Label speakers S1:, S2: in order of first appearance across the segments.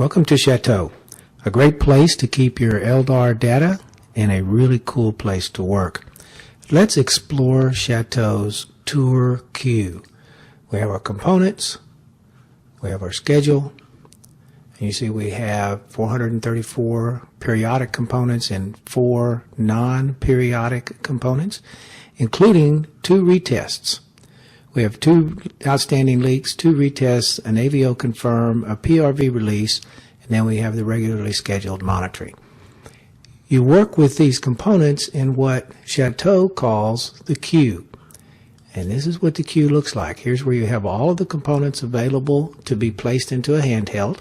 S1: Welcome to Chateau, a great place to keep your LDAR data and a really cool place to work. Let's explore Chateau's tour queue. We have our components, we have our schedule, and you see we have 434 periodic components and 4 non-periodic components, including 2 retests. We have 2 outstanding leaks, 2 retests, an AVO confirm, a PRV release, and then we have the regularly scheduled monitoring. You work with these components in what Chateau calls the queue. And this is what the queue looks like. Here's where you have all of the components available to be placed into a handheld.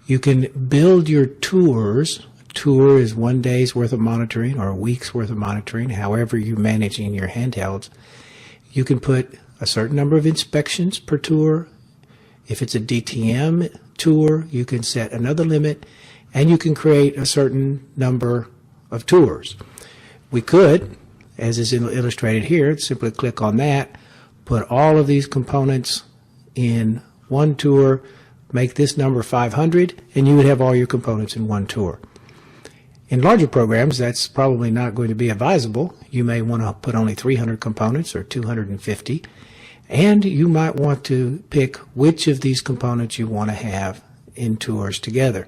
S1: You can build your tours. A tour is 1 day's worth of monitoring or a week's worth of monitoring, however you're managing your handhelds. You can put a certain number of inspections per tour. If it's a DTM tour, you can set another limit, and you can create a certain number of tours. We could, as is illustrated here, simply click on that, put all of these components in one tour, make this number 500, and you would have all your components in one tour. In larger programs, that's probably not going to be advisable. You may want to put only 300 components or 250, and you might want to pick which of these components you want to have in tours together.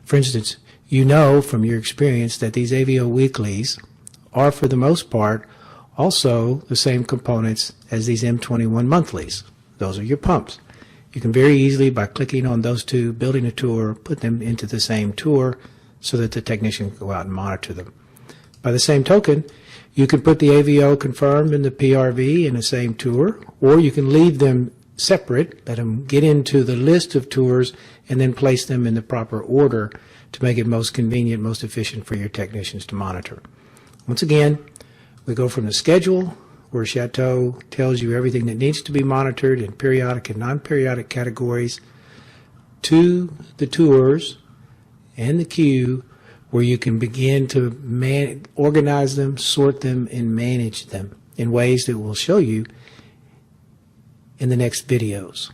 S1: For instance, you know from your experience that these AVO weeklies are, for the most part, also the same components as these M21 monthlies. Those are your pumps. You can very easily, by clicking on those two, building a tour, put them into the same tour so that the technician can go out and monitor them. By the same token, you can put the AVO confirm and the PRV in the same tour, or you can leave them separate, let them get into the list of tours, and then place them in the proper order to make it most convenient, most efficient for your technicians to monitor. Once again, we go from the schedule, where Chateau tells you everything that needs to be monitored in periodic and non-periodic categories, to the tours and the queue, where you can begin to organize them, sort them, and manage them in ways that we'll show you in the next videos.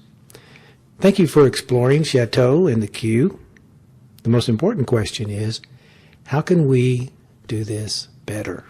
S1: Thank you for exploring Chateau and the queue. The most important question is, how can we do this better?